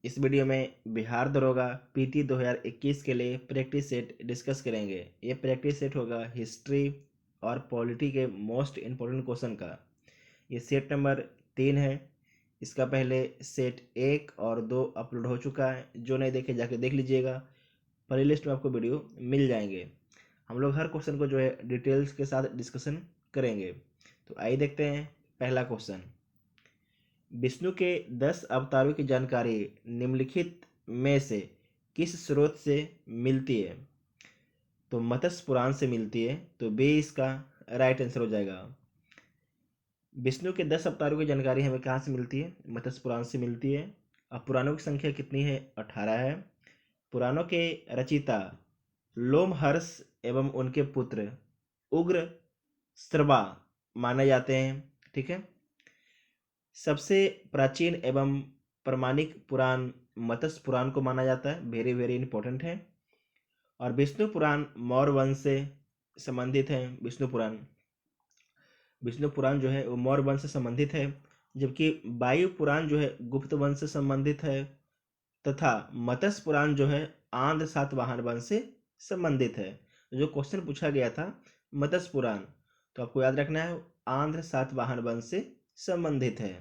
इस वीडियो में बिहार दरोगा पीटी 2021 के लिए प्रैक्टिस सेट डिस्कस करेंगे। ये प्रैक्टिस सेट होगा हिस्ट्री और पॉलिटी के मोस्ट इम्पोर्टेंट क्वेश्चन का। ये सेट नंबर 3 है। इसका पहले सेट 1 और 2 अपलोड हो चुका है। जो नहीं देखे जाके देख लीजिएगा, प्ले लिस्ट में आपको वीडियो मिल जाएंगे। हम लोग हर क्वेश्चन को जो है डिटेल्स के साथ डिस्कशन करेंगे। तो आइए देखते हैं पहला क्वेश्चन। विष्णु के 10 अवतारों की जानकारी निम्नलिखित में से किस स्रोत से मिलती है? तो मत्स्य पुराण से मिलती है, तो बी इसका राइट आंसर हो जाएगा। विष्णु के 10 अवतारों की जानकारी हमें कहाँ से मिलती है? मत्स्य पुराण से मिलती है। अब पुराणों की संख्या कितनी है? 18 है। पुराणों के रचिता लोमहर्ष एवं उनके पुत्र उग्र श्रवा माने जाते हैं। ठीक है। सबसे प्राचीन एवं प्रमाणिक पुराण मत्स्य पुराण को माना जाता है। वेरी वेरी इंपॉर्टेंट है। और विष्णु पुराण मौर्य वंश से संबंधित है। विष्णु पुराण जो है वो मौर्य वंश से संबंधित है, जबकि वायु पुराण जो है गुप्त वंश से संबंधित है, तथा मत्स्य पुराण जो है आंध्र सातवाहन वंश से संबंधित है। जो क्वेश्चन पूछा गया था मत्स्य पुराण, तो आपको याद रखना है आंध्र सातवाहन वंश से संबंधित है।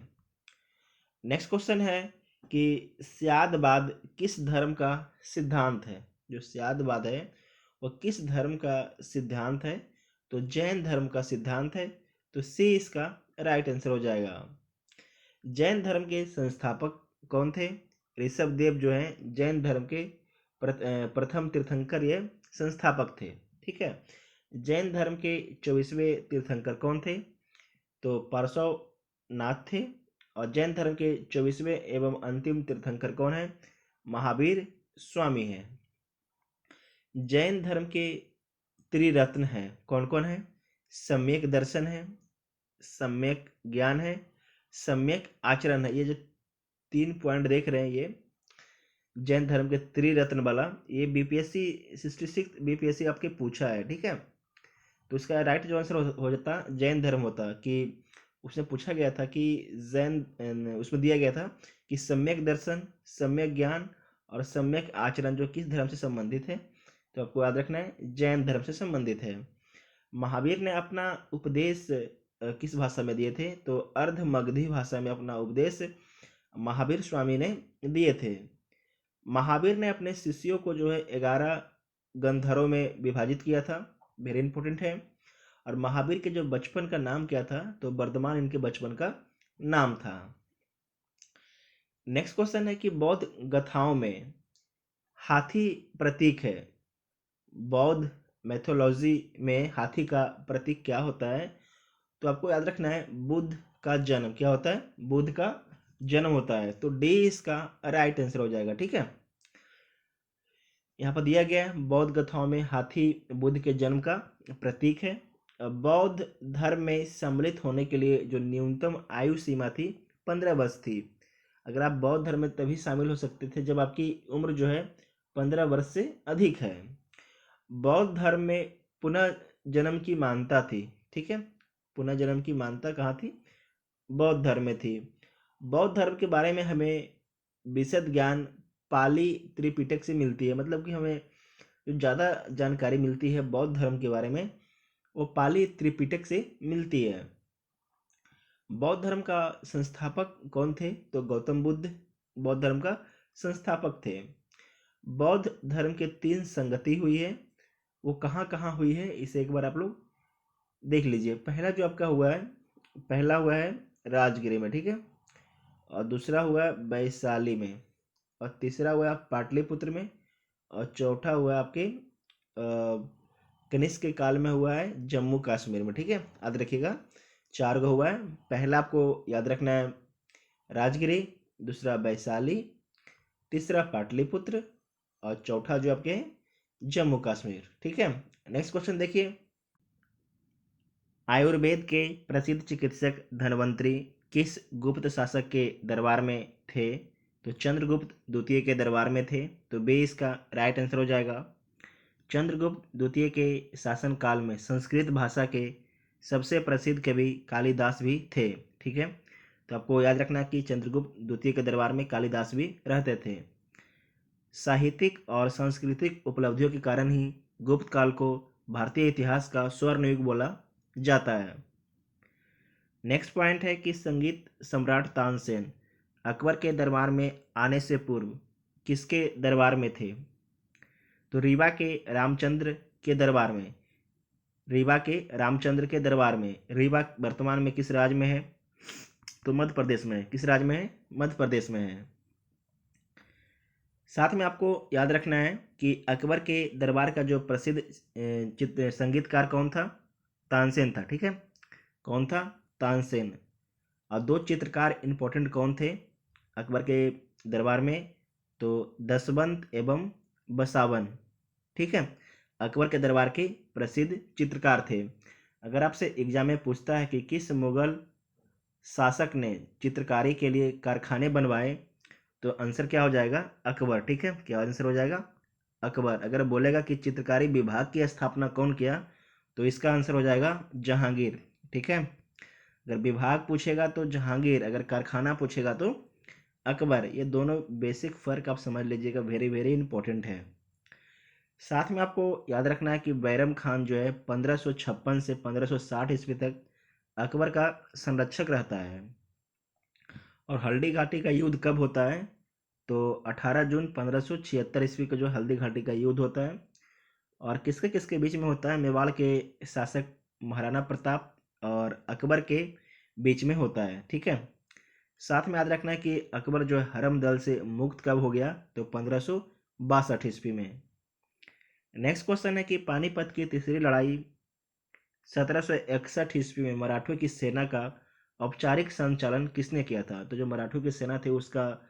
नेक्स्ट क्वेश्चन है कि स्यादवाद किस धर्म का सिद्धांत है? जो स्यादवाद है वो किस धर्म का सिद्धांत है? तो जैन धर्म का सिद्धांत है। तो सी इसका राइट आंसर हो जाएगा। जैन धर्म के संस्थापक कौन थे? ऋषभदेव जो हैं जैन धर्म के प्रथम तीर्थंकर, ये संस्थापक थे। ठीक है। जैन धर्म के 24वें तीर्थंकर कौन थे? तो पार्श्वनाथ थे। और जैन धर्म के 24वें एवं अंतिम तीर्थंकर कौन है? महावीर स्वामी हैं। जैन धर्म के त्रिरत्न हैं कौन कौन है? सम्यक दर्शन है, सम्यक ज्ञान है, सम्यक आचरण है। ये जो 3 पॉइंट देख रहे हैं, ये जैन धर्म के त्रिरत्न वाला, ये बीपीएससी 66 बीपीएससी आपके पूछा है। ठीक है। तो इसका राइट जो आंसर हो जाता जैन धर्म होता, कि उसमें पूछा गया था कि जैन, उसमें दिया गया था कि सम्यक दर्शन, सम्यक ज्ञान और सम्यक आचरण जो किस धर्म से संबंधित है? तो आपको याद रखना है जैन धर्म से संबंधित है। महावीर ने अपना उपदेश किस भाषा में दिए थे? तो अर्ध मगधी भाषा में अपना उपदेश महावीर स्वामी ने दिए थे। महावीर ने अपने शिष्यों को जो है 11 गंधर्वों में विभाजित किया था। वेरी इंपॉर्टेंट है। और महावीर के जो बचपन का नाम क्या था? तो वर्धमान इनके बचपन का नाम था। नेक्स्ट क्वेश्चन है कि बौद्ध गाथाओं में हाथी प्रतीक है। बौद्ध मैथोलॉजी में हाथी का प्रतीक क्या होता है? तो आपको याद रखना है बुद्ध का जन्म क्या होता है? बुद्ध का जन्म होता है। तो डी इसका राइट आंसर हो जाएगा। ठीक है। यहाँ पर दिया गया है बौद्ध गाथाओं में हाथी बुद्ध के जन्म का प्रतीक है। बौद्ध धर्म में सम्मिलित होने के लिए जो न्यूनतम आयु सीमा थी 15 वर्ष थी। अगर आप बौद्ध धर्म में तभी शामिल हो सकते थे जब आपकी उम्र जो है 15 वर्ष से अधिक है। बौद्ध धर्म में पुनः जन्म की मान्यता थी। ठीक है। पुनः जन्म की मान्यता कहाँ थी? बौद्ध धर्म में थी। बौद्ध धर्म के बारे में हमें विशद ज्ञान पाली त्रिपिटक से मिलती है। मतलब कि हमें जो ज़्यादा जानकारी मिलती है बौद्ध धर्म के बारे में, वो पाली त्रिपिटक से मिलती है। बौद्ध धर्म का संस्थापक कौन थे? तो गौतम बुद्ध बौद्ध धर्म का संस्थापक थे। बौद्ध धर्म के 3 संगति हुई है, वो कहाँ कहाँ हुई है इसे एक बार आप लोग देख लीजिए। पहला जो आपका हुआ है, पहला हुआ है राजगिरी में। ठीक है। और दूसरा हुआ है वैशाली में, और तीसरा हुआ है पाटलिपुत्र में, और चौथा हुआ है आपके कनिष्क के काल में हुआ है जम्मू कश्मीर में। ठीक है। याद रखिएगा 4 गो हुआ है। पहला आपको याद रखना है राजगिरी, दूसरा वैशाली, तीसरा पाटलिपुत्र, और चौथा जो आपके जम्मू कश्मीर। ठीक है। नेक्स्ट क्वेश्चन देखिए। आयुर्वेद के प्रसिद्ध चिकित्सक धन्वंतरी किस गुप्त शासक के दरबार में थे? तो चंद्रगुप्त द्वितीय के दरबार में थे। तो बी इसका राइट आंसर हो जाएगा। चंद्रगुप्त द्वितीय के शासनकाल में संस्कृत भाषा के सबसे प्रसिद्ध कवि कालिदास भी थे। ठीक है। तो आपको याद रखना कि चंद्रगुप्त द्वितीय के दरबार में कालिदास भी रहते थे। साहित्यिक और सांस्कृतिक उपलब्धियों के कारण ही गुप्त काल को भारतीय इतिहास का स्वर्ण युग बोला जाता है। नेक्स्ट पॉइंट है कि संगीत सम्राट तानसेन अकबर के दरबार में आने से पूर्व किसके दरबार में थे? तो रीवा के रामचंद्र के दरबार में। रीवा के रामचंद्र के दरबार में। रीवा वर्तमान में किस राज्य में है? तो मध्य प्रदेश में है। किस राज्य में है? मध्य प्रदेश में है। साथ में आपको याद रखना है कि अकबर के दरबार का जो प्रसिद्ध चित्र संगीतकार कौन था? तानसेन था। ठीक है, कौन था? तानसेन। और दो चित्रकार इंपॉर्टेंट कौन थे अकबर के दरबार में? तो दसवंत एवं बसावन। ठीक है, अकबर के दरबार के प्रसिद्ध चित्रकार थे। अगर आपसे एग्जाम में पूछता है कि किस मुगल शासक ने चित्रकारी के लिए कारखाने बनवाए, तो आंसर क्या हो जाएगा? अकबर। ठीक है, क्या आंसर हो जाएगा? अकबर। अगर बोलेगा कि चित्रकारी विभाग की स्थापना कौन किया, तो इसका आंसर हो जाएगा जहांगीर। ठीक है, अगर विभाग पूछेगा तो जहांगीर, अगर कारखाना पूछेगा तो अकबर। ये दोनों बेसिक फर्क आप समझ लीजिएगा, वेरी वेरी इंपॉर्टेंट है। साथ में आपको याद रखना है कि बैरम खान जो है 1556 से 1560 ईस्वी तक अकबर का संरक्षक रहता है। और हल्दी घाटी का युद्ध कब होता है? तो 18 जून 1576 ईस्वी को जो हल्दी घाटी का युद्ध होता है। और किसके किसके बीच में होता है? मेवाड़ के शासक महाराणा प्रताप और अकबर के बीच में होता है। ठीक है, साथ में याद रखना है कि अकबर जो है हरम दल से मुक्त कब हो गया? तो 1562 ईस्वी में। नेक्स्ट क्वेश्चन है कि पानीपत की तीसरी लड़ाई 1761 ईस्वी में मराठों की सेना का औपचारिक संचालन किसने किया था? तो जो मराठों की सेना थी उसका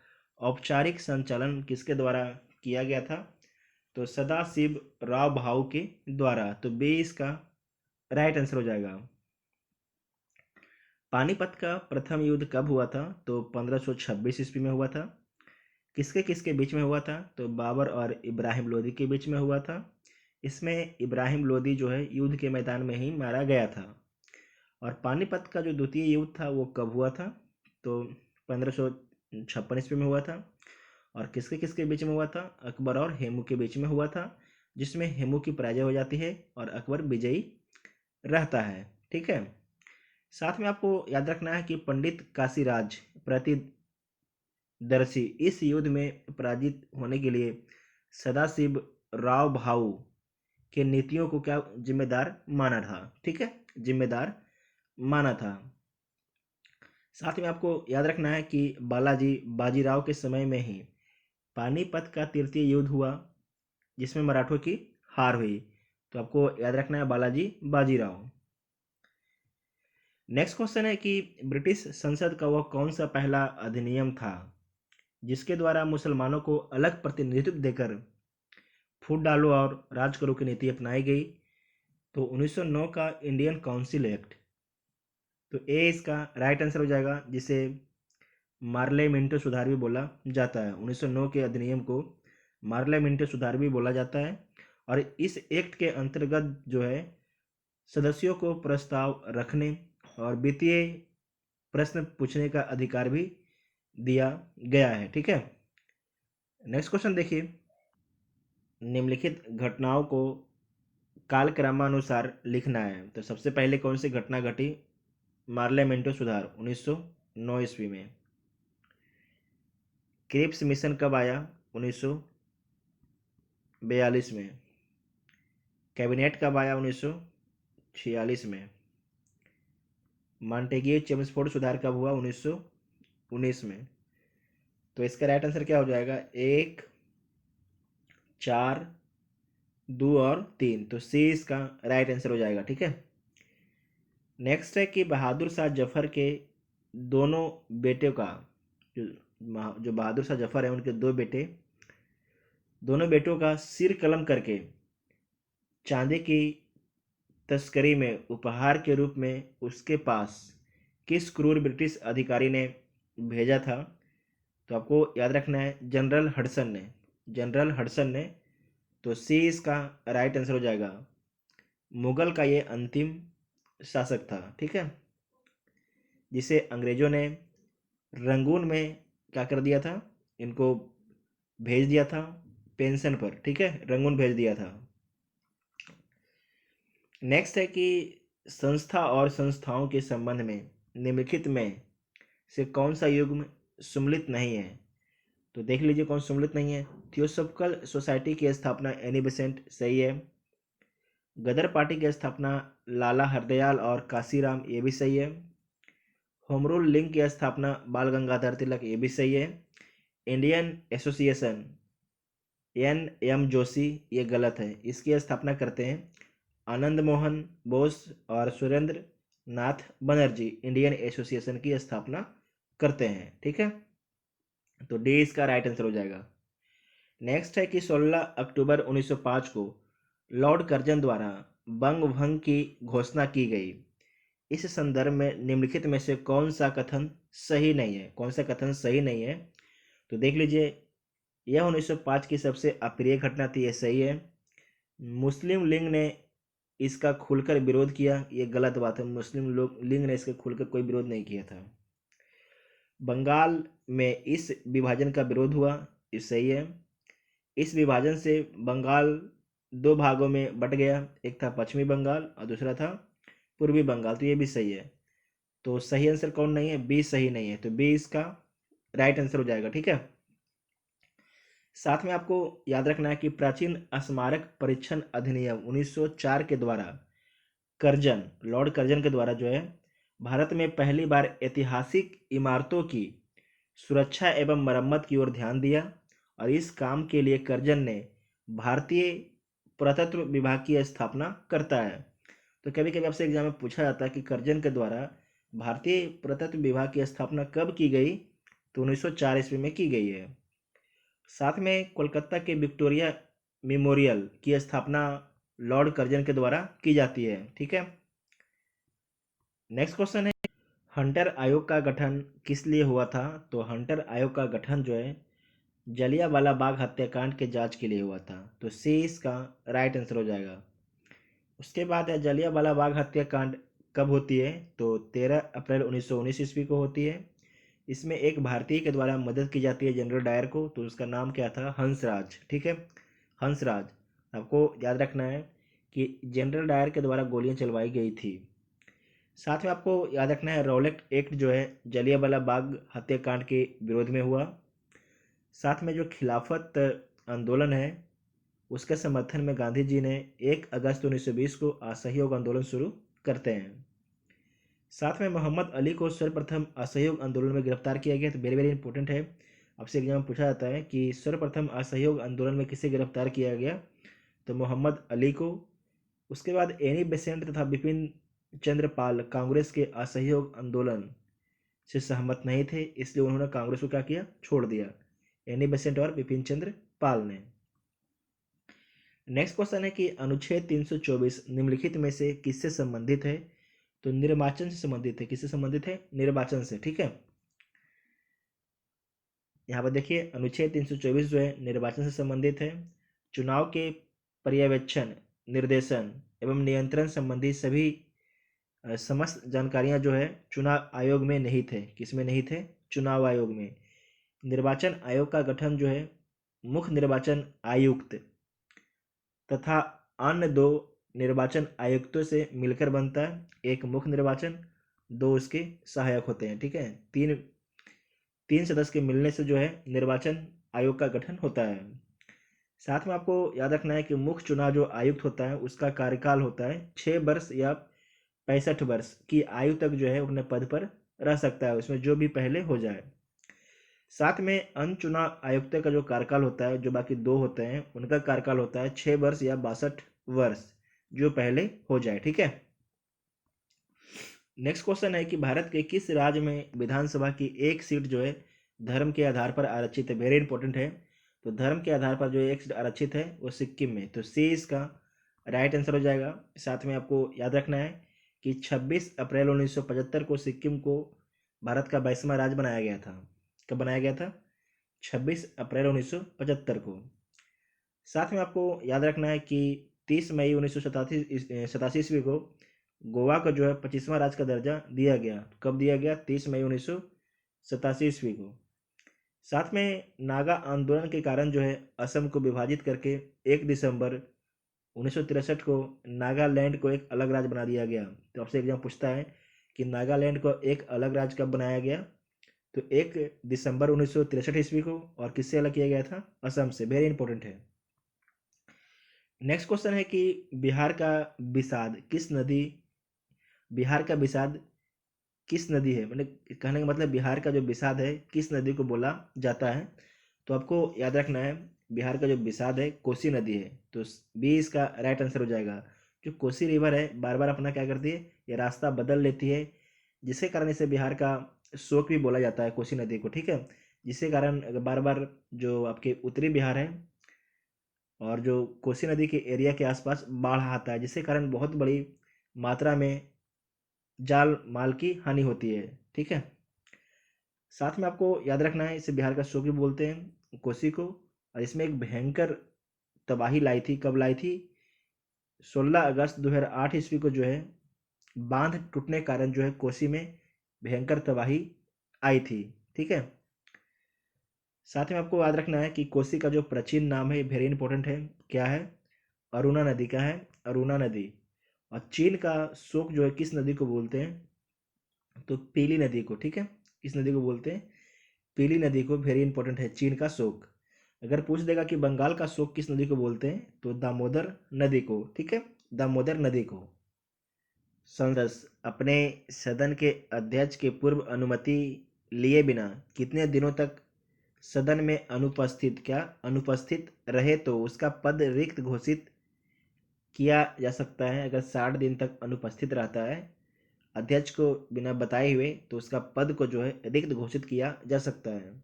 औपचारिक संचालन किसके द्वारा किया गया था? तो सदाशिव राव भाऊ के द्वारा। तो बी इसका राइट आंसर हो जाएगा। पानीपत का प्रथम युद्ध कब हुआ था? तो 1526 ईस्वी में हुआ था। किसके किसके बीच में हुआ था? तो बाबर और इब्राहिम लोदी के बीच में हुआ था। इसमें इब्राहिम लोदी जो है युद्ध के मैदान में ही मारा गया था। और पानीपत का जो द्वितीय युद्ध था वो कब हुआ था? तो 1556 ईस्वी में हुआ था। और किसके किसके बीच में हुआ था? अकबर और हेमू के बीच में हुआ था, जिसमें हेमू की पराजय हो जाती है और अकबर विजयी रहता है। ठीक है, साथ में आपको याद रखना है कि पंडित काशीराज प्रतिदर्शी इस युद्ध में पराजित होने के लिए सदाशिव राव भाऊ के नीतियों को क्या जिम्मेदार माना था? ठीक है, जिम्मेदार माना था। साथ में आपको याद रखना है कि बालाजी बाजीराव के समय में ही पानीपत का तृतीय युद्ध हुआ, जिसमें मराठों की हार हुई। तो आपको याद रखना है बालाजी बाजीराव। नेक्स्ट क्वेश्चन है कि ब्रिटिश संसद का वह कौन सा पहला अधिनियम था जिसके द्वारा मुसलमानों को अलग प्रतिनिधित्व देकर फूट डालो और राज करो की नीति अपनाई गई? तो 1909 का इंडियन काउंसिल एक्ट। तो ए इसका राइट आंसर हो जाएगा, जिसे मार्ले मिंटो सुधार भी बोला जाता है। 1909 के अधिनियम को मार्ले मिंटो सुधार भी बोला जाता है। और इस एक्ट के अंतर्गत जो है सदस्यों को प्रस्ताव रखने और वित्तीय प्रश्न पूछने का अधिकार भी दिया गया है। ठीक है, नेक्स्ट क्वेश्चन देखिए। निम्नलिखित घटनाओं को कालक्रमानुसार लिखना है। तो सबसे पहले कौन सी घटना घटी? मार्ले मिंटो सुधार 1909 ईस्वी में। क्रिप्स मिशन कब आया? 1942 में। कैबिनेट कब आया? 1946 में। मॉन्टेग्यू चेम्सफोर्ड सुधार कब हुआ? 1919 में। तो इसका राइट आंसर क्या हो जाएगा? 1, 4, 2 और 3। तो सी इसका राइट आंसर हो जाएगा। ठीक है, नेक्स्ट है कि बहादुर शाह जफर के दोनों बेटे का जो बहादुर शाह जफर है उनके दोनों बेटों का सिर कलम करके चांदी की तस्करी में उपहार के रूप में उसके पास किस क्रूर ब्रिटिश अधिकारी ने भेजा था? तो आपको याद रखना है जनरल हडसन ने। जनरल हडसन ने। तो सी इसका राइट आंसर हो जाएगा। मुगल का ये अंतिम शासक था। ठीक है, जिसे अंग्रेजों ने रंगून में क्या कर दिया था, इनको भेज दिया था पेंशन पर, ठीक है, रंगून भेज दिया था। नेक्स्ट है कि संस्था और संस्थाओं के संबंध में निम्नलिखित में से कौन सा युग्म सम्मिलित नहीं है। तो देख लीजिए कौन सम्मिलित नहीं है। थियोसॉफिकल सोसाइटी की स्थापना एनी बेसेंट, सही है। गदर पार्टी की स्थापना लाला हरदयाल और काशीराम, ये भी सही है। होम रूल लीग की स्थापना बाल गंगाधर तिलक, ये भी सही है। इंडियन एसोसिएशन एम जोशी, ये गलत है। इसकी स्थापना करते हैं आनंद मोहन बोस और सुरेंद्र नाथ बनर्जी, इंडियन एसोसिएशन की स्थापना करते हैं, ठीक है। तो डी इसका राइट आंसर हो जाएगा। नेक्स्ट है कि 16 अक्टूबर 1905 को लॉर्ड कर्जन द्वारा बंग भंग की घोषणा की गई। इस संदर्भ में निम्नलिखित में से कौन सा कथन सही नहीं है, कौन सा कथन सही नहीं है। तो देख लीजिए, यह 1905 की सबसे अप्रिय घटना थी, यह सही है। मुस्लिम लीग ने इसका खुलकर विरोध किया, ये गलत बात है। मुस्लिम लोग लीग ने इसका खुलकर कोई विरोध नहीं किया था। बंगाल में इस विभाजन का विरोध हुआ, ये सही है। इस विभाजन से बंगाल दो भागों में बट गया, एक था पश्चिमी बंगाल और दूसरा था पूर्वी बंगाल, तो ये भी सही है। तो सही आंसर कौन नहीं है, बी सही नहीं है, तो बी इसका राइट आंसर हो जाएगा, ठीक है। साथ में आपको याद रखना है कि प्राचीन स्मारक परीक्षण अधिनियम 1904 के द्वारा लॉर्ड कर्जन के द्वारा जो है भारत में पहली बार ऐतिहासिक इमारतों की सुरक्षा एवं मरम्मत की ओर ध्यान दिया, और इस काम के लिए कर्जन ने भारतीय पुरातत्व विभाग की स्थापना करता है। तो कभी कभी आपसे एग्जाम में पूछा जाता है कि कर्जन के द्वारा भारतीय पुरातत्व विभाग की स्थापना कब की गई, तो 1904 ईस्वी में की गई है। साथ में कोलकाता के विक्टोरिया मेमोरियल की स्थापना लॉर्ड कर्जन के द्वारा की जाती है, ठीक है। नेक्स्ट क्वेश्चन है, हंटर आयोग का गठन किस लिए हुआ था। तो हंटर आयोग का गठन जो है जलियांवाला बाग हत्याकांड के जांच के लिए हुआ था, तो सी इसका राइट आंसर हो जाएगा। उसके बाद है जलियांवाला बाग हत्याकांड कब होती है, तो 13 अप्रैल 1919 ईस्वी को होती है। इसमें एक भारतीय के द्वारा मदद की जाती है जनरल डायर को, तो उसका नाम क्या था, हंसराज, ठीक है, हंसराज। आपको याद रखना है कि जनरल डायर के द्वारा गोलियां चलवाई गई थी। साथ में आपको याद रखना है रॉलेट एक्ट जो है जलियांवाला बाग हत्याकांड के विरोध में हुआ। साथ में जो खिलाफत आंदोलन है उसके समर्थन में गांधी जी ने 1 अगस्त 1920 को असहयोग आंदोलन शुरू करते हैं। साथ में मोहम्मद अली को सर्वप्रथम असहयोग आंदोलन में गिरफ्तार किया गया। तो वेरी वेरी इंपॉर्टेंट है, आपसे एग्जाम में पूछा जाता है कि सर्वप्रथम असहयोग आंदोलन में किसे गिरफ्तार किया गया, तो मोहम्मद अली को। उसके बाद एनी बेसेंट तथा बिपिन चंद्र पाल कांग्रेस के असहयोग आंदोलन से सहमत नहीं थे, इसलिए उन्होंने कांग्रेस को क्या किया, छोड़ दिया, एनी बेसेंट और बिपिन चंद्र पाल ने। नेक्स्ट क्वेश्चन है कि अनुच्छेद 324 निम्नलिखित में से किससे संबंधित है। तो निर्वाचन से संबंधित है, किससे संबंधित है, निर्वाचन से, ठीक है। यहाँ पर देखिए अनुच्छेद 324 जो है निर्वाचन से संबंधित है। चुनाव के पर्यवेक्षण, निर्देशन एवं नियंत्रण संबंधी सभी समस्त जानकारियां जो है चुनाव आयोग में नहीं थे, किसमें नहीं थे, चुनाव आयोग में। निर्वाचन आयोग का गठन जो है मुख्य निर्वाचन आयुक्त तथा अन्य 2 निर्वाचन आयुक्तों से मिलकर बनता है। एक मुख्य निर्वाचन, 2 उसके सहायक होते हैं, ठीक है। तीन सदस्य के मिलने से जो है निर्वाचन आयोग का गठन होता है। साथ में आपको याद रखना है कि मुख्य चुनाव जो आयुक्त होता है उसका कार्यकाल होता है 6 वर्ष या 65 वर्ष की आयु तक जो है अपने पद पर रह सकता है, उसमें जो भी पहले हो जाए। साथ में अन्य चुनाव आयुक्त का जो कार्यकाल होता है, जो बाकी 2 होते हैं उनका कार्यकाल होता है 6 वर्ष या 62 वर्ष, जो पहले हो जाए, ठीक है। नेक्स्ट क्वेश्चन है कि भारत के किस राज्य में विधानसभा की एक सीट जो है धर्म के आधार पर आरक्षित है। वेरी इंपॉर्टेंट है, तो धर्म के आधार पर जो एक सीट आरक्षित है वो सिक्किम में, तो सी इसका राइट आंसर हो जाएगा। साथ में आपको याद रखना है कि 26 अप्रैल 1975 को सिक्किम को भारत का 22वां राज्य बनाया गया था। कब बनाया गया था, 26 अप्रैल 1975 को। साथ में आपको याद रखना है कि 30 मई 1987 ईस्वी को गोवा को जो है 25वां राज्य का दर्जा दिया गया। कब दिया गया, 30 मई 1987 87 ईस्वी को। साथ में नागा आंदोलन के कारण जो है असम को विभाजित करके 1 दिसंबर 1963 को नागालैंड को एक अलग राज्य बना दिया गया। तो आपसे एग्जाम पूछता है कि नागालैंड को एक अलग राज्य कब बनाया गया, तो 1 दिसंबर 1963 ईस्वी को। और किससे अलग किया गया था? असम से। वेरी इंपॉर्टेंट है। नेक्स्ट क्वेश्चन है कि बिहार का बिसाद किस नदी बिहार का बिसाद किस नदी है, मतलब कहने का मतलब बिहार का जो बिसाद है किस नदी को बोला जाता है। तो आपको याद रखना है बिहार का जो बिसाद है कोसी नदी है। तो बी इसका राइट आंसर हो जाएगा। जो कोसी रिवर है बार बार अपना क्या करती है, ये रास्ता बदल लेती है, जिसके कारण इसे बिहार का शोक भी बोला जाता है कोसी नदी को, ठीक है। जिसके कारण बार बार जो आपके उत्तरी बिहार है और जो कोसी नदी के एरिया के आसपास बाढ़ आता है, जिसके कारण बहुत बड़ी मात्रा में जाल माल की हानि होती है, ठीक है। साथ में आपको याद रखना है इसे बिहार का शोक भी बोलते हैं कोसी को। और इसमें एक भयंकर तबाही लाई थी, कब लाई थी? 16 अगस्त 2008 ईस्वी को जो है बांध टूटने के कारण जो है कोसी में भयंकर तबाही आई थी, ठीक है। साथ में आपको याद रखना है कि कोसी का जो प्राचीन नाम है वेरी इंपॉर्टेंट है, क्या है? अरुणा नदी का है, अरुणा नदी। और चीन का शोक जो है किस नदी को बोलते हैं? तो पीली नदी को, ठीक है। किस नदी को बोलते हैं? पीली नदी को। वेरी इंपॉर्टेंट है चीन का शोक। अगर पूछ देगा कि बंगाल का शोक किस नदी को बोलते हैं, तो दामोदर नदी को, ठीक है, दामोदर नदी को। संसद अपने सदन के अध्यक्ष के पूर्व अनुमति लिए बिना कितने दिनों तक सदन में अनुपस्थित रहे तो उसका पद रिक्त घोषित किया जा सकता है। अगर 60 दिन तक अनुपस्थित रहता है अध्यक्ष को बिना बताए हुए, तो उसका पद को जो है रिक्त घोषित किया जा सकता है।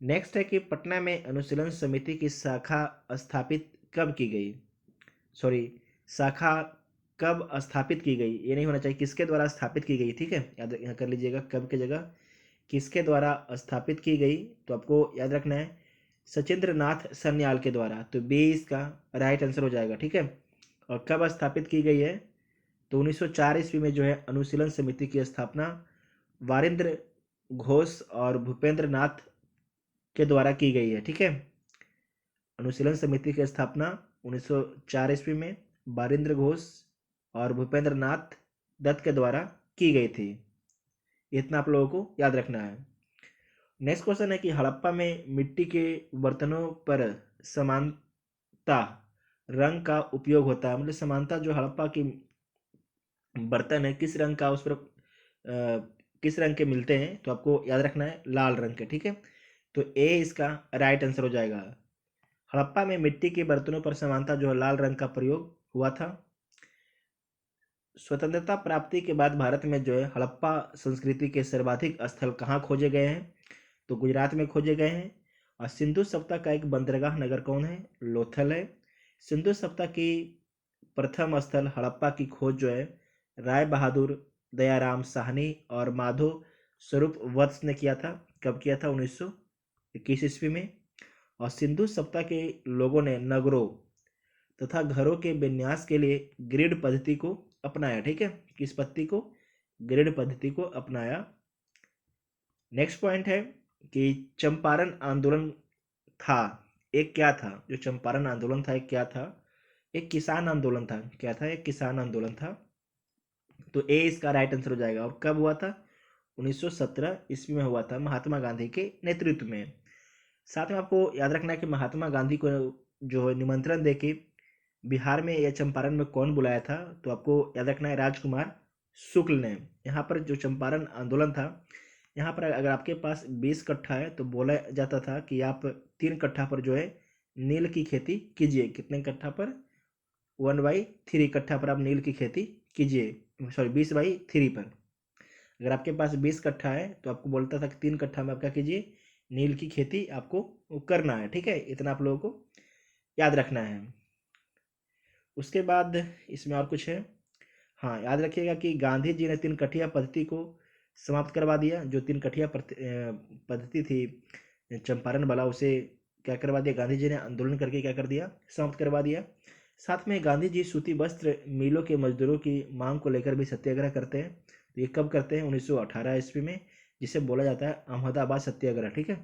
नेक्स्ट है कि पटना में अनुशीलन समिति की शाखा स्थापित कब की गई? सॉरी, शाखा कब स्थापित की गई, ये नहीं होना चाहिए, किसके द्वारा स्थापित की गई, ठीक है। याद यहाँ कर लीजिएगा, कब की जगह किसके द्वारा स्थापित की गई। तो आपको याद रखना है सचिंद्र नाथ सन्याल के द्वारा। तो बी इसका राइट आंसर हो जाएगा, ठीक है। और कब स्थापित की गई है? तो 1904 ईस्वी में जो है अनुशीलन समिति की स्थापना वारिंद्र घोष और भूपेंद्र नाथ के द्वारा की गई है, ठीक है। अनुशीलन समिति की स्थापना 1904 ईस्वी में वारिंद्र घोष और भूपेंद्र नाथ दत्त के द्वारा की गई थी। इतना आप लोगों को याद रखना है। नेक्स्ट क्वेश्चन है कि हड़प्पा में मिट्टी के बर्तनों पर समानता रंग का उपयोग होता है, मतलब समानता जो हड़प्पा की बर्तन है किस रंग का उस पर किस रंग के मिलते हैं, तो आपको याद रखना है लाल रंग के, ठीक है। तो ए इसका राइट आंसर हो जाएगा। हड़प्पा में मिट्टी के बर्तनों पर समानता जो है लाल रंग का प्रयोग हुआ था। स्वतंत्रता प्राप्ति के बाद भारत में जो है हड़प्पा संस्कृति के सर्वाधिक स्थल कहाँ खोजे गए हैं? तो गुजरात में खोजे गए हैं। और सिंधु सभ्यता का एक बंदरगाह नगर कौन है? लोथल है। सिंधु सभ्यता की प्रथम स्थल हड़प्पा की खोज जो है राय बहादुर, दयाराम साहनी और माधो स्वरूप वत्स ने किया था। कब किया था? 1921 ईस्वी में। और सिंधु सभ्यता के लोगों ने नगरों तथा घरों के विन्यास के लिए ग्रिड पद्धति को अपनाया, ठीक है। किस पद्धति को? ग्रिड पद्धति को अपनाया। नेक्स्ट पॉइंट है कि चंपारण आंदोलन था एक क्या था? जो चंपारण आंदोलन था एक क्या था? एक किसान आंदोलन था। क्या था? एक किसान आंदोलन था। तो ए इसका राइट आंसर हो जाएगा। और कब हुआ था? 1917 ईस्वी में हुआ था, महात्मा गांधी के नेतृत्व में। साथ में आपको याद रखना है कि महात्मा गांधी को जो निमंत्रण देके बिहार में या चंपारण में कौन बुलाया था? तो आपको याद रखना है राजकुमार शुक्ल ने। यहाँ पर जो चंपारण आंदोलन था, यहाँ पर अगर आपके पास 20 कट्ठा है तो बोला जाता था कि आप 3 कट्ठा पर जो है नील की खेती कीजिए। कितने कट्ठा पर? 1/3 कट्ठा पर आप नील की खेती कीजिए। सॉरी, 20/3 पर। अगर आपके पास 20 कट्ठा है तो आपको बोलता था कि 3 कट्ठा में आप क्या कीजिए? नील की खेती आपको करना है, ठीक है। इतना आप लोगों को याद रखना है। उसके बाद इसमें और कुछ है। हाँ, याद रखिएगा कि गांधी जी ने 3 कठिया पद्धति को समाप्त करवा दिया। जो 3 कठिया पद्धति थी चंपारण वाला, उसे क्या करवा दिया? गांधी जी ने आंदोलन करके क्या कर दिया? समाप्त करवा दिया। साथ में गांधी जी सूती वस्त्र मिलों के मजदूरों की मांग को लेकर भी सत्याग्रह करते हैं। तो ये कब करते हैं? 1918 ईस्वी में। जिसे बोला जाता है अहमदाबाद सत्याग्रह। ठीक है।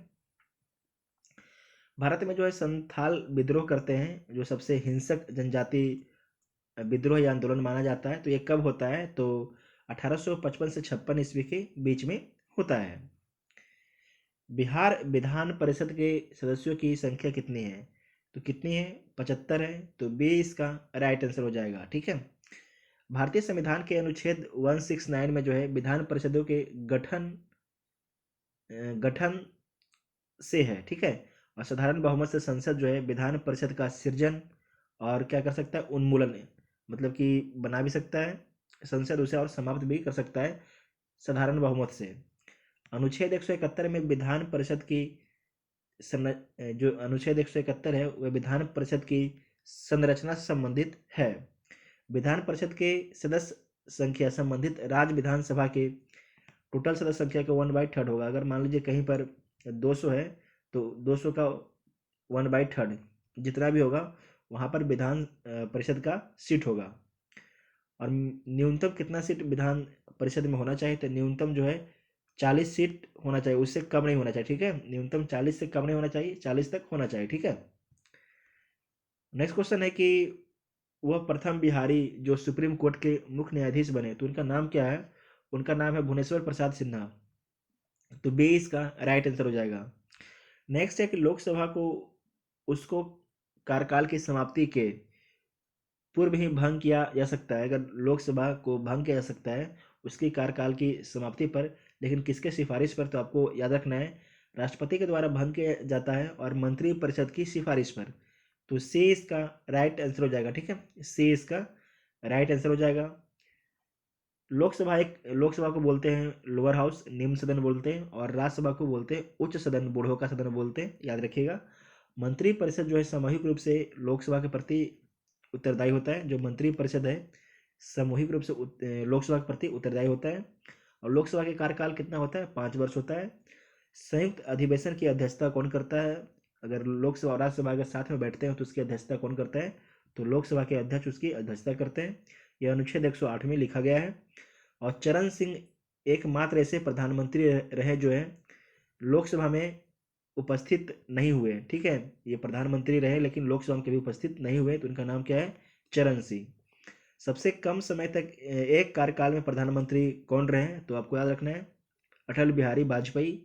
भारत में जो है संथाल विद्रोह करते हैं, जो सबसे हिंसक जनजाति विद्रोह या आंदोलन माना जाता है। तो ये कब होता है? तो 1855 से 56 ईस्वी के बीच में होता है। बिहार विधान परिषद के सदस्यों की संख्या कितनी है? तो कितनी है? 75 है। तो 20 का राइट आंसर हो जाएगा। ठीक है। भारतीय संविधान के अनुच्छेद 169 में जो है विधान परिषदों के गठन गठन से है। ठीक है। और साधारण बहुमत से संसद जो है विधान परिषद का सृजन और क्या कर सकता है? उन्मूलन, मतलब कि बना भी सकता है संसद उसे और समाप्त भी कर सकता है साधारण बहुमत से। अनुच्छेद 171 में विधान परिषद की जो अनुच्छेद 171 है वह विधान परिषद की संरचना से संबंधित है। विधान परिषद के सदस्य संख्या संबंधित राज्य विधानसभा के टोटल सदस्य संख्या का 1/3 होगा। अगर मान लीजिए कहीं पर 200 है तो 200 का 1/3 जितना भी होगा वहाँ पर विधान परिषद का सीट होगा। और न्यूनतम कितना सीट विधान परिषद में होना चाहिए? तो न्यूनतम जो है 40 सीट होना चाहिए, उससे कम नहीं होना चाहिए। ठीक है। न्यूनतम 40 से कम नहीं होना चाहिए, 40 तक होना चाहिए। ठीक है। नेक्स्ट क्वेश्चन है कि वह प्रथम बिहारी जो सुप्रीम कोर्ट के मुख्य न्यायाधीश बने, तो उनका नाम क्या है? उनका नाम है भुवनेश्वर प्रसाद सिन्हा। तो 20 का राइट आंसर हो जाएगा। नेक्स्ट है कि लोकसभा को उसको कार्यकाल की समाप्ति के पूर्व ही भंग किया जा सकता है। अगर लोकसभा को भंग किया जा सकता है उसकी कार्यकाल की समाप्ति पर, लेकिन किसके सिफारिश पर? तो आपको याद रखना है राष्ट्रपति के द्वारा भंग किया जाता है और मंत्रिपरिषद की सिफारिश पर। तो सी इसका राइट आंसर हो जाएगा। ठीक है। सी इसका राइट आंसर हो जाएगा। लोकसभा को बोलते हैं लोअर हाउस, निम्न सदन बोलते हैं, और राज्यसभा को बोलते हैं उच्च सदन, बूढ़ों का सदन बोलते हैं, याद रखिएगा। मंत्रिपरिषद जो है सामूहिक रूप से लोकसभा के प्रति उत्तरदायी होता है। जो मंत्रिपरिषद है सामूहिक रूप से लोकसभा के प्रति उत्तरदायी होता है। और लोकसभा के कार्यकाल कितना होता है? 5 वर्ष होता है। संयुक्त अधिवेशन की अध्यक्षता कौन करता है? अगर लोकसभा और राज्यसभा अगर साथ में बैठते हैं तो उसकी अध्यक्षता कौन करता है? तो लोकसभा के अध्यक्ष उसकी अध्यक्षता करते हैं। यह अनुच्छेद 108 में लिखा गया है। और चरण सिंह एकमात्र ऐसे प्रधानमंत्री रहे जो है लोकसभा में उपस्थित नहीं हुए। ठीक है। ये प्रधानमंत्री रहे लेकिन लोकसभा में कभी उपस्थित नहीं हुए, तो उनका नाम क्या है? चरण सिंह। सबसे कम समय तक एक कार्यकाल में प्रधानमंत्री कौन रहे? तो आपको याद रखना है अटल बिहारी वाजपेयी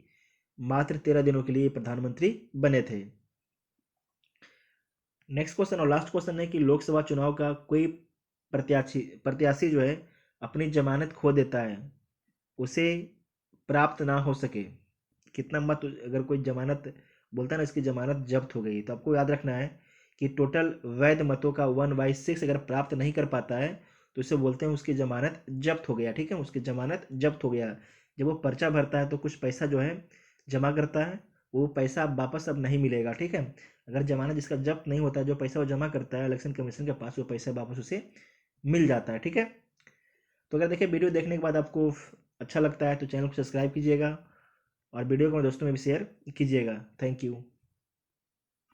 मात्र 13 दिनों के लिए प्रधानमंत्री बने थे। नेक्स्ट क्वेश्चन और लास्ट क्वेश्चन है कि लोकसभा चुनाव का कोई प्रत्याशी जो है अपनी जमानत खो देता है, उसे प्राप्त ना हो सके कितना मत, अगर कोई जमानत बोलता है ना इसकी जमानत जब्त हो गई, तो आपको याद रखना है कि टोटल वैध मतों का 1/6 अगर प्राप्त नहीं कर पाता है तो इसे बोलते हैं उसकी जमानत जब्त हो गया। ठीक है। उसकी जमानत जब्त हो गया। जब वो पर्चा भरता है तो कुछ पैसा जो है जमा करता है, वो पैसा अब वापस अब नहीं मिलेगा। ठीक है। अगर जमानत जिसका जब्त नहीं होता, जो पैसा वो जमा करता है इलेक्शन कमीशन के पास, वो पैसा वापस उसे मिल जाता है। ठीक है। तो अगर देखिए वीडियो देखने के बाद आपको अच्छा लगता है तो चैनल को सब्सक्राइब कीजिएगा और वीडियो को दोस्तों में भी शेयर कीजिएगा। Thank you.